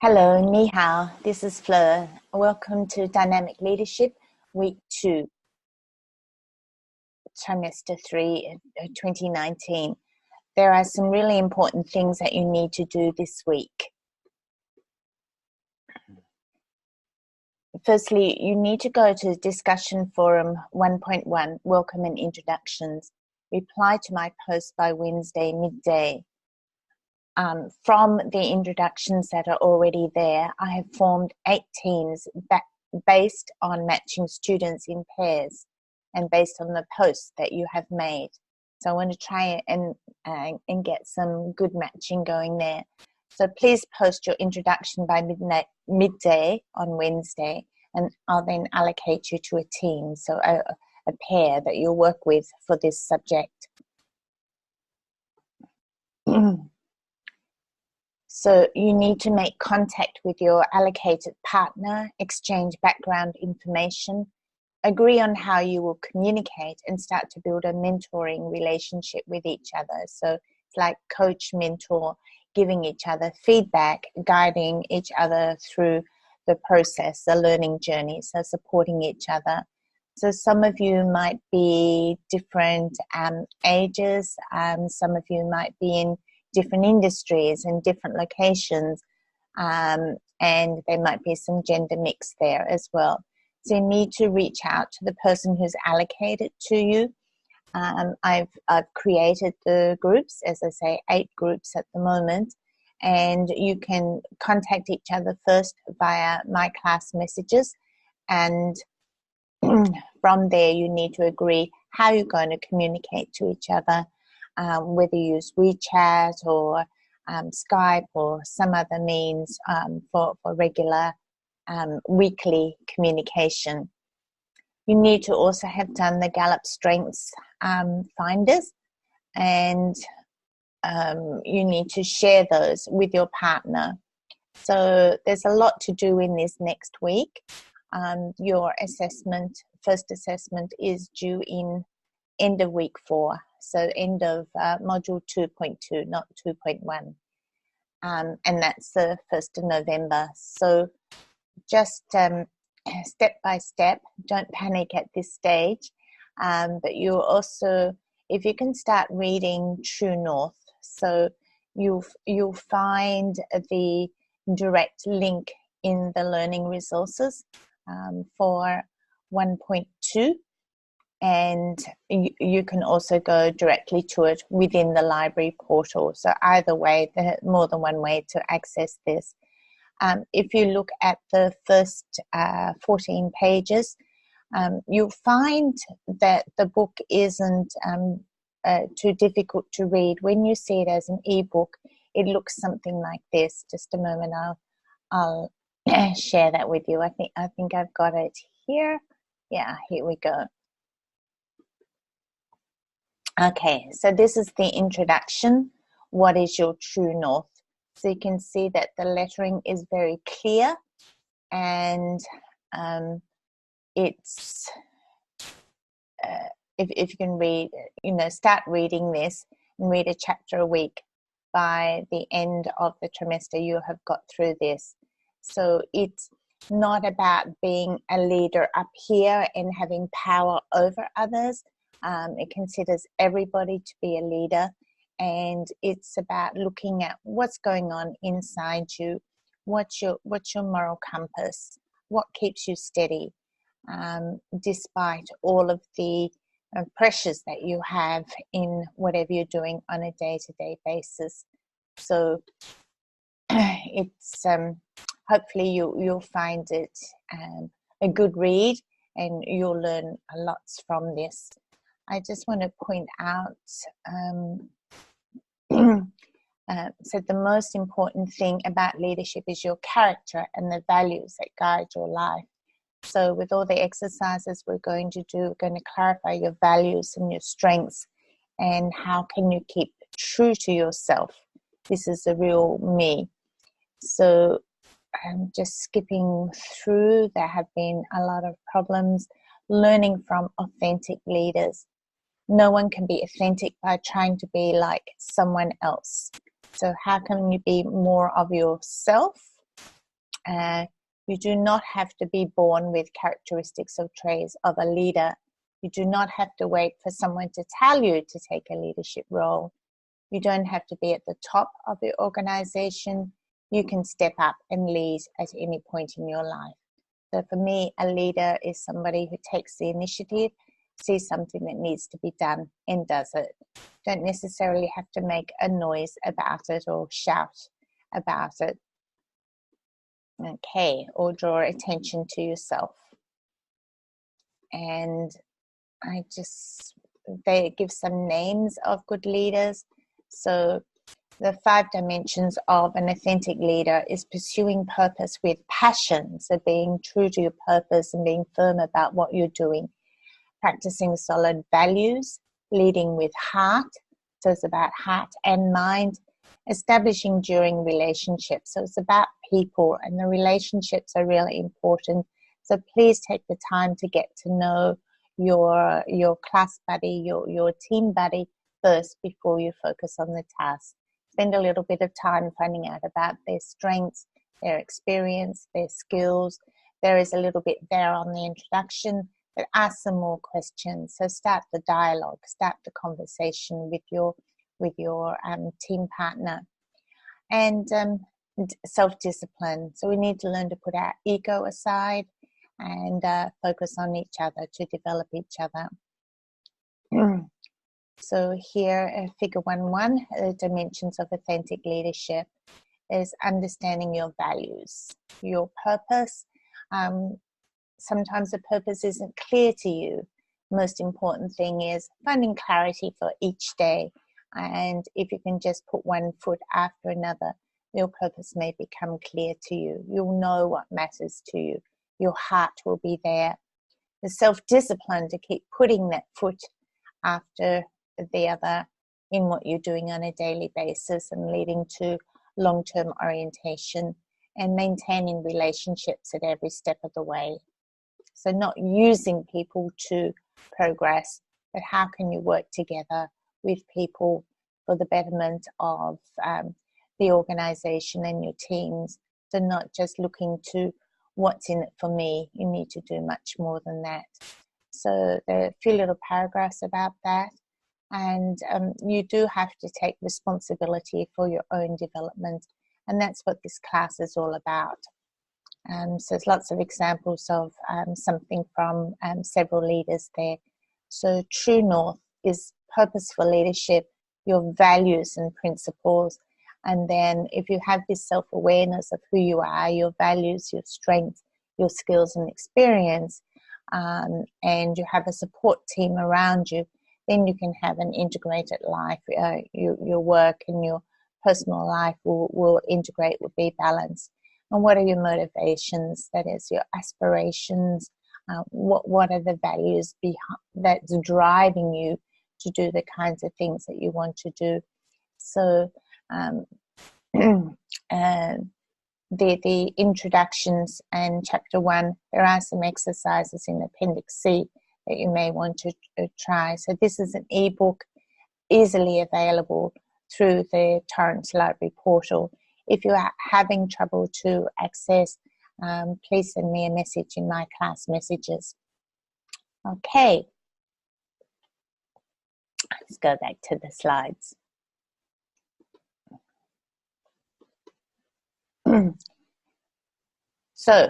Hello, ni hao. This is Fleur. Welcome to Dynamic Leadership, Week 2, Trimester 3, 2019. There are some really important things that you need to do this week. Firstly, you need to go to Discussion Forum 1.1, Welcome and Introductions. Reply to my post by Wednesday midday. From the introductions that are already there, I have formed 8 teams based on matching students in pairs and based on the posts that you have made. So I want to try and get some good matching going there. So please post your introduction by midday on Wednesday, and I'll then allocate you to a team, so a pair that you'll work with for this subject. So you need to make contact with your allocated partner, exchange background information, agree on how you will communicate, and start to build a mentoring relationship with each other. So it's like coach, mentor, giving each other feedback, guiding each other through the process, the learning journey, so supporting each other. So some of you might be different ages, some of you might be in different industries and different locations, and there might be some gender mix there as well. So you need to reach out to the person who's allocated to you. I've created the groups, as I say, 8 groups at the moment, and you can contact each other first via my class messages, and from there you need to agree how you're going to communicate to each other, whether you use WeChat or Skype or some other means for regular weekly communication. You need to also have done the Gallup Strengths Finders, and you need to share those with your partner. So there's a lot to do in this next week. Your first assessment is due in end of week 4, so end of module 2.2, not 2.1, and that's the 1st of November. So just step by step, don't panic at this stage, but you also, if you can start reading True North, so you'll find the direct link in the learning resources for 1.2, and you can also go directly to it within the library portal. So either way, there's more than one way to access this. If you look at the first 14 pages, you'll find that the book isn't too difficult to read. When you see it as an ebook, it looks something like this. Just a moment, I'll share that with you. I think I've got it here. Yeah, here we go. Okay, so this is the introduction. What is your true north? So you can see that the lettering is very clear, and it's if you can read, start reading this and read a chapter a week. By the end of the trimester, you have got through this. So it's not about being a leader up here and having power over others. It considers everybody to be a leader, and it's about looking at what's going on inside you, what's your moral compass, what keeps you steady, despite all of the pressures that you have in whatever you're doing on a day-to-day basis. So it's hopefully you'll find it a good read, and you'll learn a lot from this. I just want to point out, so the most important thing about leadership is your character and the values that guide your life. So with all the exercises we're going to do, we're going to clarify your values and your strengths, and how can you keep true to yourself. This is the real me. So I'm just skipping through. There have been a lot of problems learning from authentic leaders. No one can be authentic by trying to be like someone else. So how can you be more of yourself You do not have to be born with characteristics or traits of a leader. You do not have to wait for someone to tell you to take a leadership role. You don't have to be at the top of your organization. You can step up and lead at any point in your life. So for me, a leader is somebody who takes the initiative, sees something that needs to be done, and does it. Don't necessarily have to make a noise about it or shout about it. Okay, or draw attention to yourself. And they give some names of good leaders. So the 5 dimensions of an authentic leader is pursuing purpose with passion. So being true to your purpose and being firm about what you're doing. Practicing solid values, leading with heart. So it's about heart and mind. Establishing enduring relationships. So it's about people, and the relationships are really important. So please take the time to get to know your class buddy, your team buddy first before you focus on the task. Spend a little bit of time finding out about their strengths, their experience, their skills. There is a little bit there on the introduction, but ask some more questions. So start the dialogue, start the conversation with your team partner. And self-discipline. So we need to learn to put our ego aside and focus on each other to develop each other. So here, figure 1.1, the dimensions of authentic leadership is understanding your values, your purpose. Sometimes the purpose isn't clear to you. Most important thing is finding clarity for each day. And if you can just put one foot after another, your purpose may become clear to you. You'll know what matters to you. Your heart will be there. The self-discipline to keep putting that foot after the other in what you're doing on a daily basis and leading to long-term orientation and maintaining relationships at every step of the way. So not using people to progress, but how can you work together with people for the betterment of the organization and your teams. So not just looking to what's in it for me. You need to do much more than that. So there are a few little paragraphs about that. And you do have to take responsibility for your own development. And that's what this class is all about. So there's lots of examples of something from several leaders there. So true north is purposeful leadership, your values and principles. And then if you have this self-awareness of who you are, your values, your strengths, your skills and experience, and you have a support team around you, then you can have an integrated life. Your work and your personal life will integrate, will be balanced. And what are your motivations? That is your aspirations. What are the values that's driving you to do the kinds of things that you want to do? So the introductions and chapter 1, there are some exercises in Appendix C that you may want to try. So this is an ebook easily available through the Torrens Library portal. If you are having trouble to access, please send me a message in my class messages. Okay, let's go back to the slides. So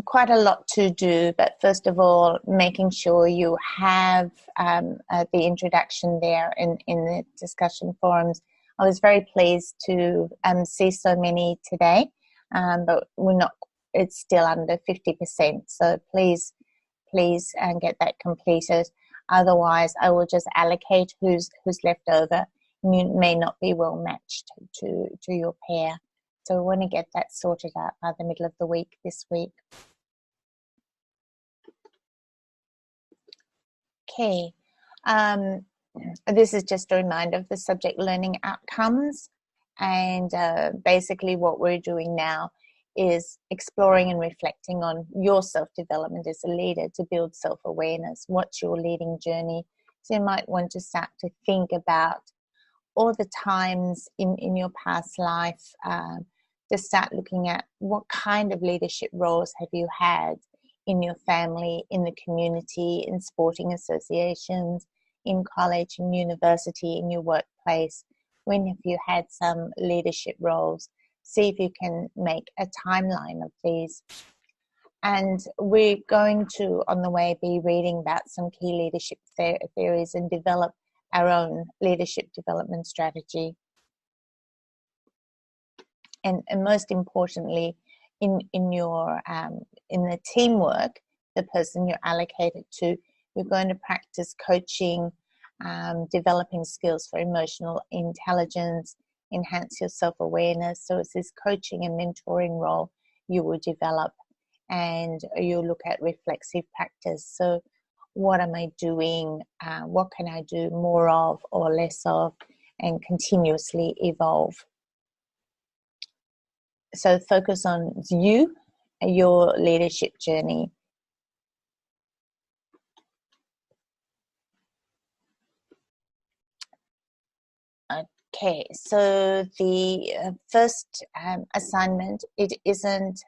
quite a lot to do, but first of all, making sure you have the introduction there in the discussion forums. I was very pleased to see so many today, but it's still under 50%. So please get that completed. Otherwise, I will just allocate who's left over. You may not be well matched to your pair. So we want to get that sorted out by the middle of the week this week. Okay. This is just a reminder of the subject learning outcomes. And basically what we're doing now is exploring and reflecting on your self-development as a leader to build self-awareness. What's your leading journey? So you might want to start to think about all the times in your past life just start looking at what kind of leadership roles have you had in your family, in the community, in sporting associations, in college, in university, in your workplace. When have you had some leadership roles? See if you can make a timeline of these. And we're going to, on the way, be reading about some key leadership theories and develop our own leadership development strategy. And most importantly, in the teamwork, the person you're allocated to, you're going to practice coaching, developing skills for emotional intelligence, enhance your self-awareness. So it's this coaching and mentoring role you will develop, and you'll look at reflexive practice. So what am I doing? What can I do more of or less of? And continuously evolve. So focus on you, your leadership journey. Okay, so the first assignment, it isn't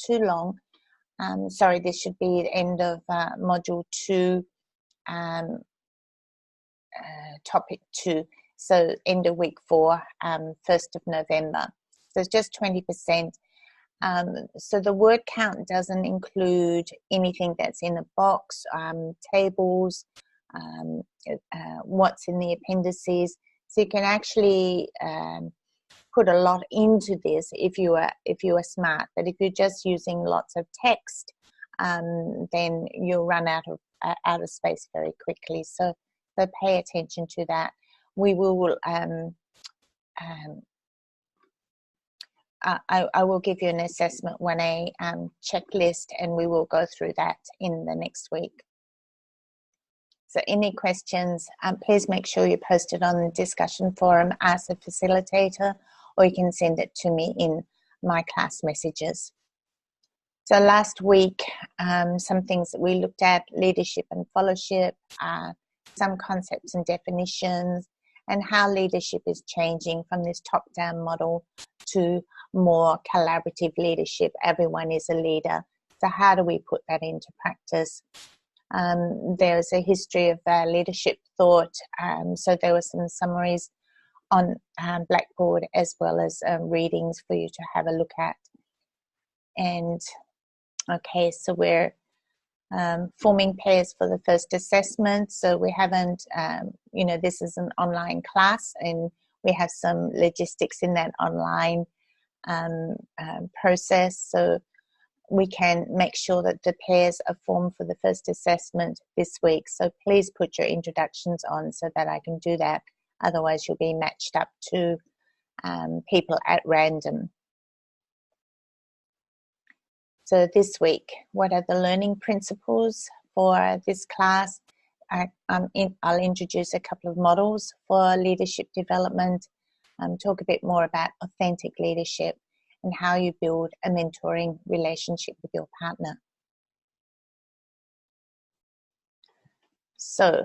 too long. Sorry, this should be the end of module 2, topic 2. So end of week 4, 1st of November. So it's just 20%. So the word count doesn't include anything that's in the box, tables, what's in the appendices. So you can actually put a lot into this if you are smart. But if you're just using lots of text, then you'll run out of space very quickly. So pay attention to that. We will. I will give you an assessment 1A checklist, and we will go through that in the next week. So any questions, please make sure you post it on the discussion forum as a facilitator, or you can send it to me in my class messages. So last week, some things that we looked at: leadership and fellowship, some concepts and definitions, and how leadership is changing from this top-down model to more collaborative leadership. Everyone is a leader. So how do we put that into practice? There's a history of leadership thought. So there were some summaries on Blackboard, as well as readings for you to have a look at. And okay, so we're forming pairs for the first assessment. So we haven't, this is an online class, and we have some logistics in that online process. So we can make sure that the pairs are formed for the first assessment this week. So please put your introductions on so that I can do that. Otherwise, you'll be matched up to people at random. So this week, what are the learning principles for this class? I'll introduce a couple of models for leadership development, talk a bit more about authentic leadership and how you build a mentoring relationship with your partner. So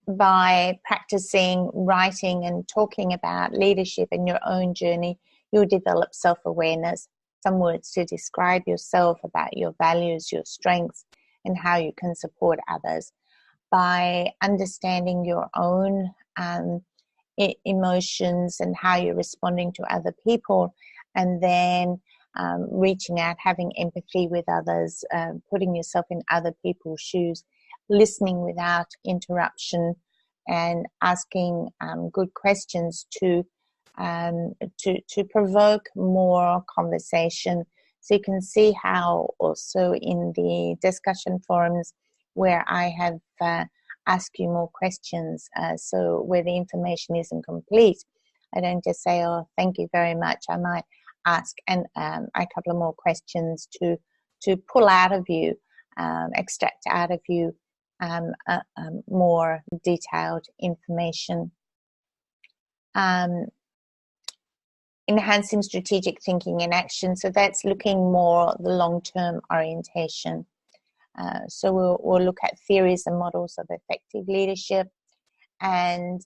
by practicing writing and talking about leadership in your own journey, you'll develop self-awareness, some words to describe yourself, about your values, your strengths, and how you can support others. By understanding your own emotions and how you're responding to other people, and then reaching out, having empathy with others, putting yourself in other people's shoes, listening without interruption, and asking good questions to provoke more conversation. So you can see how also in the discussion forums where I have asked you more questions, so where the information isn't complete, I don't just say, oh, thank you very much. I might ask a couple of more questions to pull out of you, extract out of you more detailed information. Enhancing strategic thinking and action. So that's looking more the long-term orientation. So we'll look at theories and models of effective leadership, and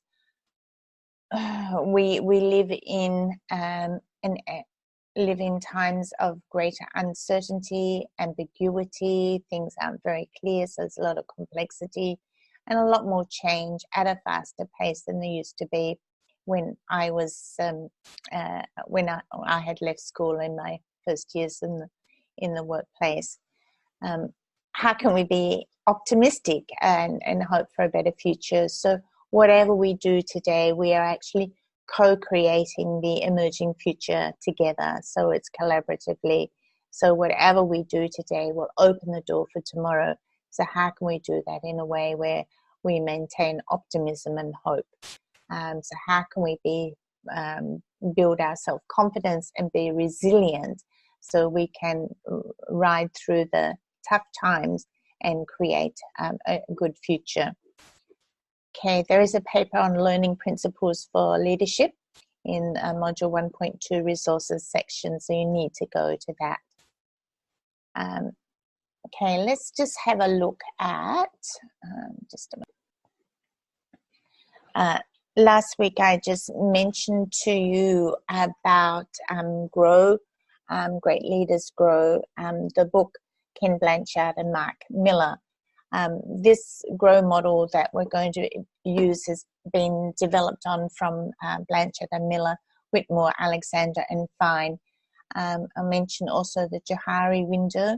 we live in live in times of greater uncertainty, ambiguity. Things aren't very clear, so there's a lot of complexity and a lot more change at a faster pace than there used to be when I was when I had left school in my first years in the workplace. How can we be optimistic and hope for a better future? So whatever we do today, we are actually co-creating the emerging future together. So it's collaboratively. So whatever we do today will open the door for tomorrow. So how can we do that in a way where we maintain optimism and hope? So how can we build our self-confidence and be resilient so we can ride through the tough times and create a good future? Okay, there is a paper on learning principles for leadership in module 1.2 resources section, so you need to go to that. Okay, let's just have a look at, just a minute. Last week I just mentioned to you about Grow, Great Leaders Grow, the book Ken Blanchard and Mark Miller. This GROW model that we're going to use has been developed on from Blanchard and Miller, Whitmore, Alexander and Fine. I'll mention also the Johari window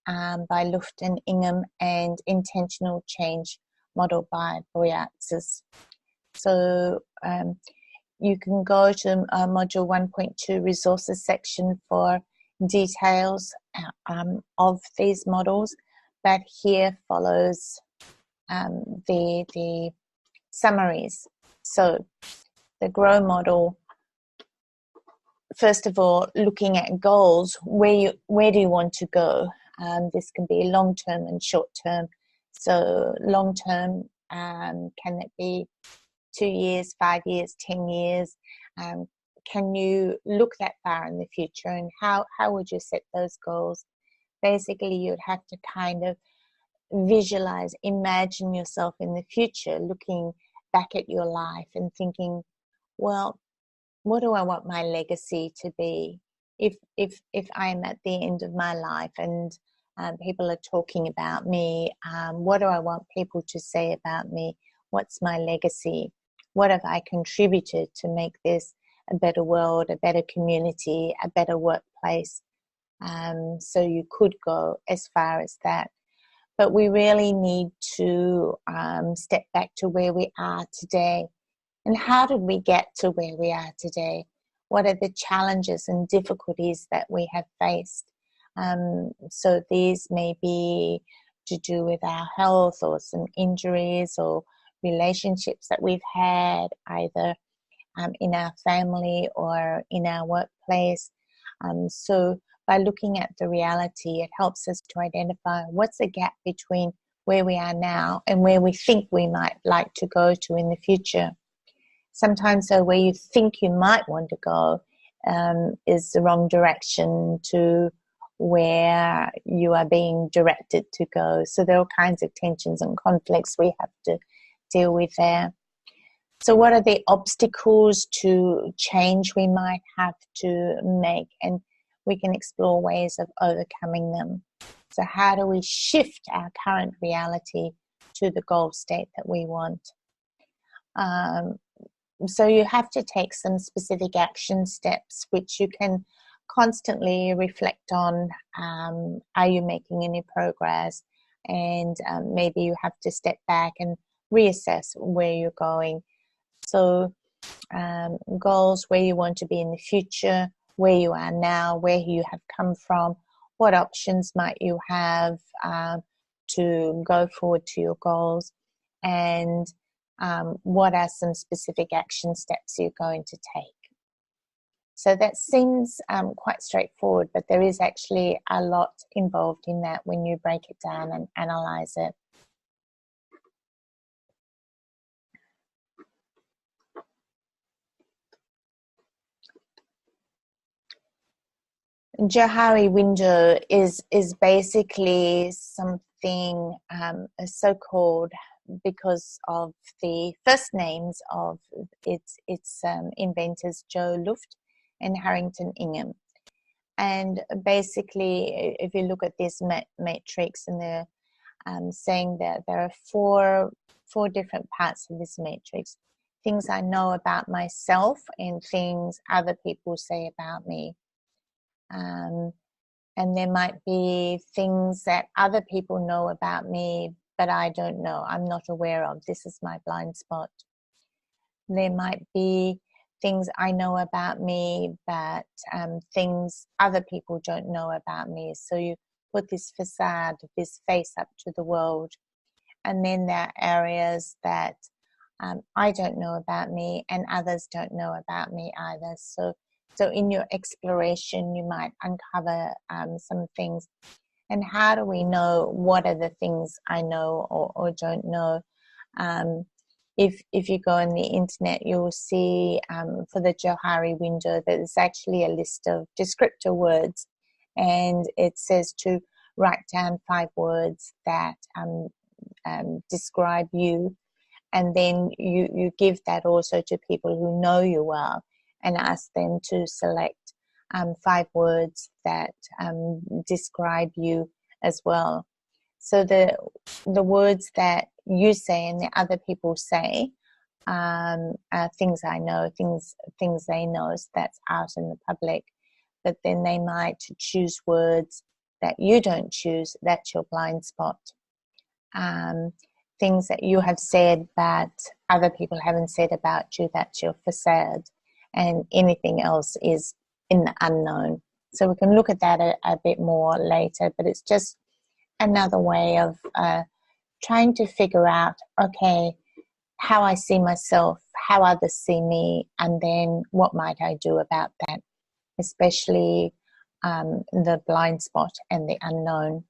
by Luft and Ingham, and intentional change model by Boyatzis. So you can go to module 1.2 resources section for details of these models. But here follows the summaries. So the GROW model, first of all, looking at goals, where do you want to go? This can be long-term and short-term. So long-term, can it be 2 years, 5 years, 10 years? Can you look that far in the future, and how would you set those goals? Basically, you'd have to kind of visualize, imagine yourself in the future, looking back at your life and thinking, well, what do I want my legacy to be? If I'm at the end of my life and people are talking about me, what do I want people to say about me? What's my legacy? What have I contributed to make this a better world, a better community, a better workplace? So you could go as far as that. But we really need to step back to where we are today. And how did we get to where we are today? What are the challenges and difficulties that we have faced? So these may be to do with our health or some injuries or relationships that we've had, either in our family or in our workplace. So by looking at the reality, it helps us to identify what's the gap between where we are now and where we think we might like to go to in the future. Sometimes, though, where you think you might want to go is the wrong direction to where you are being directed to go. So there are all kinds of tensions and conflicts we have to deal with there. So what are the obstacles to change we might have to make? And we can explore ways of overcoming them. So how do we shift our current reality to the goal state that we want? So you have to take some specific action steps, which you can constantly reflect on. Are you making any progress? And maybe you have to step back and reassess where you're going. So goals, where you want to be in the future, where you are now, where you have come from, what options might you have to go forward to your goals, and what are some specific action steps you're going to take. So that seems quite straightforward, but there is actually a lot involved in that when you break it down and analyze it. Johari window is basically something, a so-called because of the first names of its inventors, Joe Luft and Harrington Ingham. And basically, if you look at this matrix, and they're saying that there are four different parts of this matrix: things I know about myself and things other people say about me. And there might be things that other people know about me, but I don't know, I'm not aware of. This is my blind spot. There might be things I know about me, but things other people don't know about me. So you put this facade, this face up to the world. And then there are areas that I don't know about me and others don't know about me either. So in your exploration, you might uncover some things. And how do we know what are the things I know or don't know? If you go on the internet, you'll see for the Johari window that there's actually a list of descriptor words, and it says to write down 5 words that describe you, and then you give that also to people who know you well, and ask them to select 5 words that describe you as well. So the words that you say and the other people say are things I know, things they know, so that's out in the public. But then they might choose words that you don't choose, that's your blind spot. Things that you have said but other people haven't said about you, that's your facade. And anything else is in the unknown. So we can look at that a bit more later, but it's just another way of trying to figure out, okay, how I see myself, how others see me, and then what might I do about that, especially the blind spot and the unknown.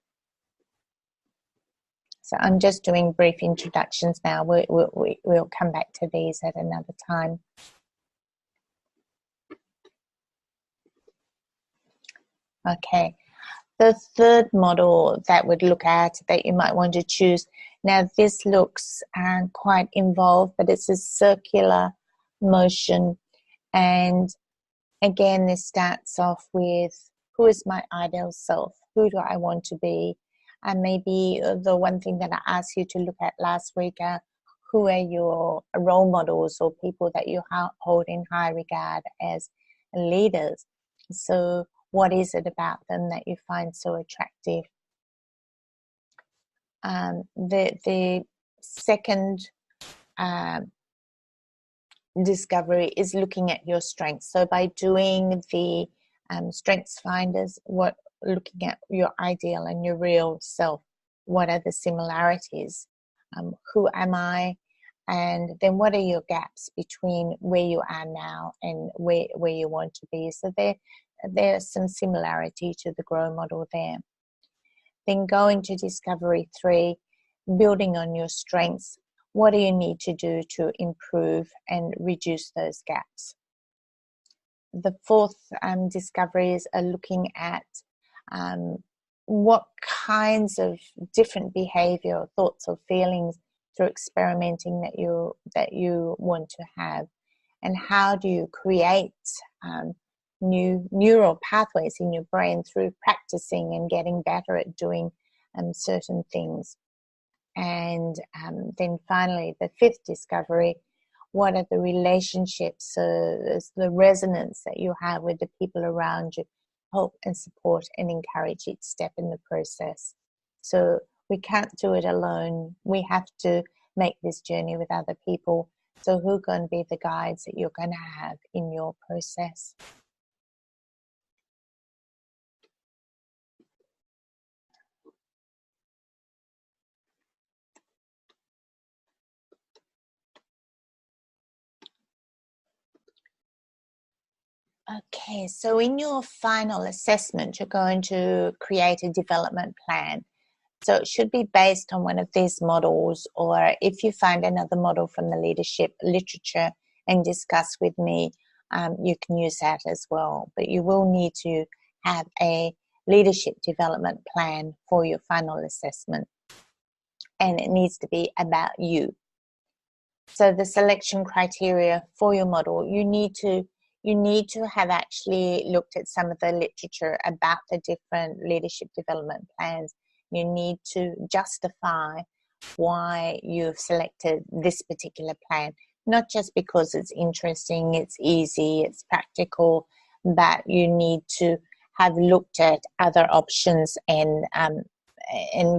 So I'm just doing brief introductions now. We'll come back to these at another time. Okay, the third model that we'd look at that you might want to choose. Now this looks quite involved, but it's a circular motion. And again, this starts off with, who is my ideal self? Who do I want to be? And maybe the one thing that I asked you to look at last week, who are your role models or people that you hold in high regard as leaders? So what is it about them that you find so attractive? The second discovery is looking at your strengths. So by doing the strengths finders, looking at your ideal and your real self, what are the similarities? Who am I? And then what are your gaps between where you are now and where you want to be? So there's some similarity to the GROW model there. Then going to discovery 3, building on your strengths. What do you need to do to improve and reduce those gaps? The fourth discoveries are looking at what kinds of different behavior or thoughts or feelings through experimenting that you want to have, and how do you create new neural pathways in your brain through practicing and getting better at doing certain things. And then finally, the fifth discovery, what are the relationships, the resonance that you have with the people around you, help and support and encourage each step in the process. So we can't do it alone. We have to make this journey with other people. So who are going to be the guides that you're going to have in your process? Okay, so in your final assessment, you're going to create a development plan. So it should be based on one of these models, or if you find another model from the leadership literature and discuss with me, you can use that as well. But you will need to have a leadership development plan for your final assessment. and it needs to be about you. So the selection criteria for your model, you need to have actually looked at some of the literature about the different leadership development plans. You need to justify why you've selected this particular plan, not just because it's interesting, it's easy, it's practical, but you need to have looked at other options and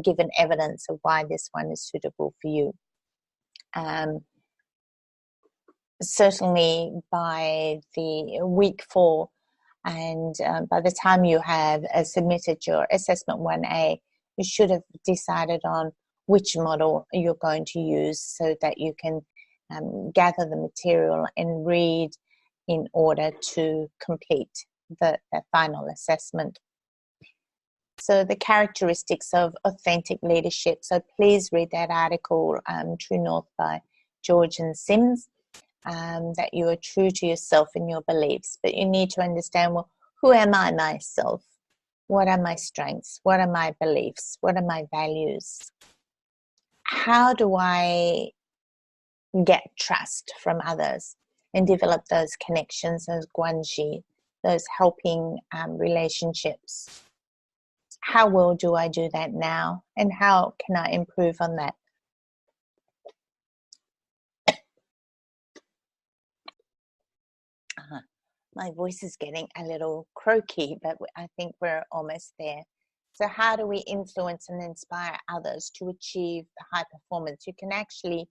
given evidence of why this one is suitable for you. Certainly by the week 4, and by the time you have submitted your assessment 1A, you should have decided on which model you're going to use so that you can gather the material and read in order to complete the final assessment. So the characteristics of authentic leadership. So please read that article, True North by George and Sims. That you are true to yourself and your beliefs. But you need to understand, well, who am I myself? What are my strengths? What are my beliefs? What are my values? How do I get trust from others and develop those connections, those guanxi, those helping relationships? How well do I do that now? And how can I improve on that? My voice is getting a little croaky, but I think we're almost there. So how do we influence and inspire others to achieve high performance? You can actually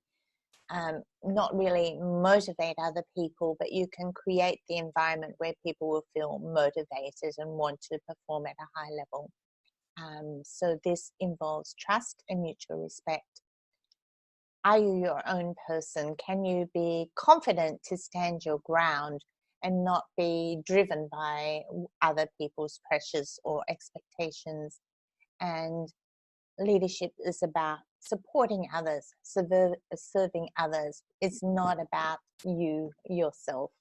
not really motivate other people, but you can create the environment where people will feel motivated and want to perform at a high level. So this involves trust and mutual respect. Are you your own person? Can you be confident to stand your ground and not be driven by other people's pressures or expectations? And leadership is about supporting others, serving others. It's not about you yourself.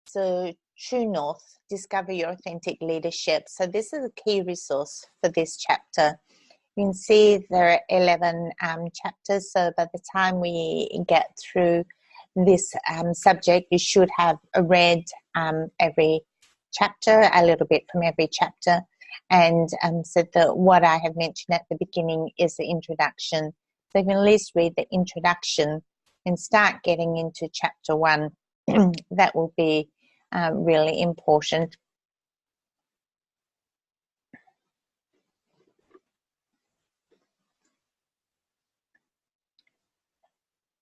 So True North, discover your authentic leadership. So this is a key resource for this chapter. You can see there are 11 chapters, so by the time we get through this subject, you should have read every chapter, a little bit from every chapter. And so what I have mentioned at the beginning is the introduction. So you can at least read the introduction and start getting into chapter 1. That will be really important.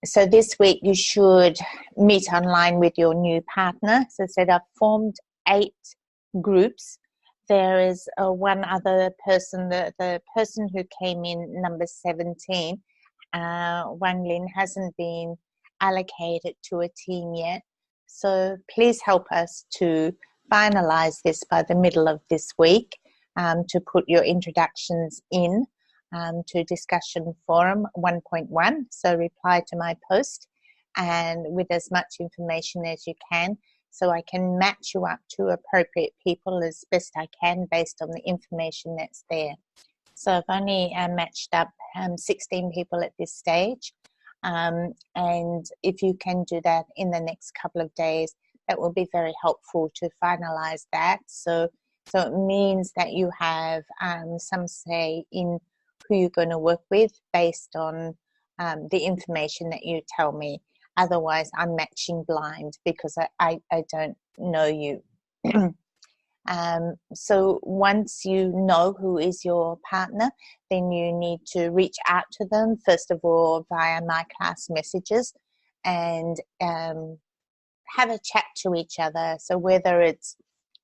So this week you should meet online with your new partner. So I've formed 8 groups. There is one other person, the person who came in number 17, Wang Lin, hasn't been allocated to a team yet. So please help us to finalize this by the middle of this week, to put your introductions in to discussion forum 1.1. So reply to my post and with as much information as you can, so I can match you up to appropriate people as best I can based on the information that's there. So I've only matched up 16 people at this stage. And if you can do that in the next couple of days, that will be very helpful to finalize that. So it means that you have some say in who you're going to work with based on the information that you tell me. Otherwise, I'm matching blind because I don't know you. So once you know who is your partner, then you need to reach out to them, first of all, via my class messages, and have a chat to each other. So whether it's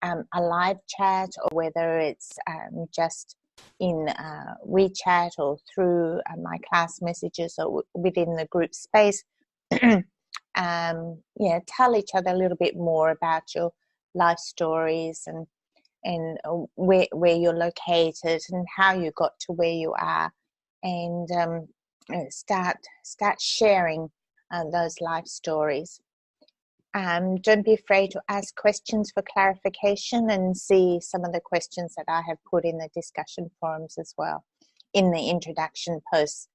a live chat or whether it's just in WeChat or through my class messages or within the group space, tell each other a little bit more about your life stories and where you're located and how you got to where you are, and start sharing those life stories. Don't be afraid to ask questions for clarification and see some of the questions that I have put in the discussion forums as well in the introduction posts.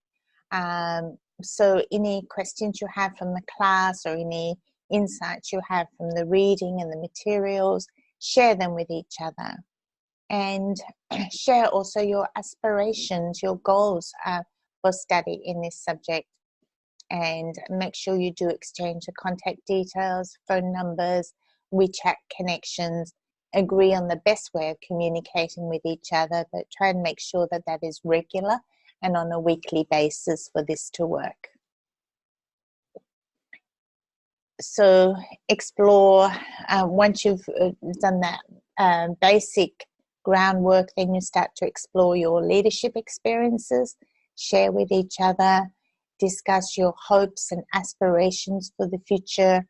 So any questions you have from the class or any insights you have from the reading and the materials, share them with each other. And share also your aspirations, your goals for study in this subject. And make sure you do exchange the contact details, phone numbers, WeChat connections, agree on the best way of communicating with each other, but try and make sure that that is regular and on a weekly basis for this to work. So explore, once you've done that basic groundwork, then you start to explore your leadership experiences, share with each other, discuss your hopes and aspirations for the future.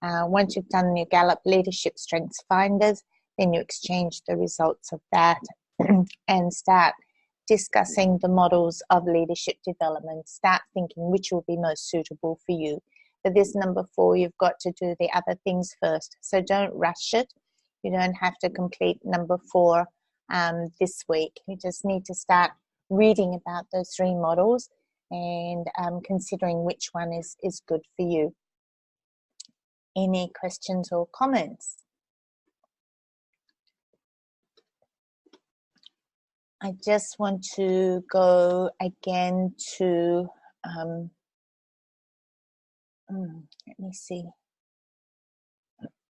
Once you've done your Gallup Leadership Strengths Finders, then you exchange the results of that and start discussing the models of leadership development. Start thinking which will be most suitable for you. For this number 4, you've got to do the other things first. So don't rush it. You don't have to complete number 4 this week. You just need to start reading about those 3 models and considering which one is good for you. Any questions or comments? I just want to go again to, let me see.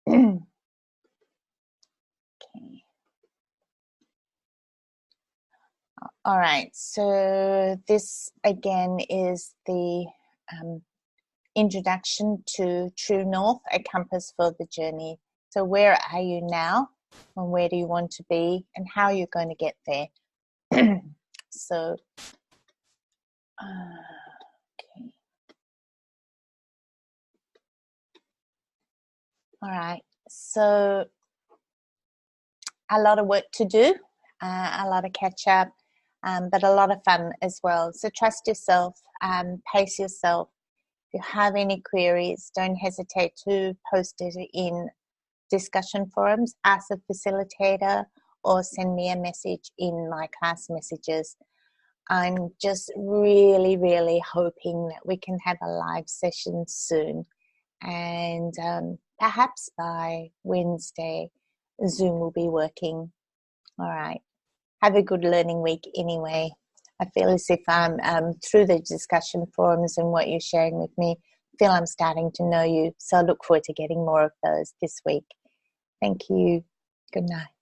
Okay. All right, so this again is the introduction to True North, a compass for the journey. So where are you now and where do you want to be and how you're going to get there? So, okay. All right, so a lot of work to do, a lot of catch up, but a lot of fun as well. So trust yourself, pace yourself. If you have any queries, don't hesitate to post it in discussion forums, ask a facilitator, or send me a message in my class messages. I'm just really, really hoping that we can have a live session soon. And perhaps by Wednesday, Zoom will be working. All right. Have a good learning week anyway. I feel as if I'm, through the discussion forums and what you're sharing with me, I feel I'm starting to know you. So I look forward to getting more of those this week. Thank you. Good night.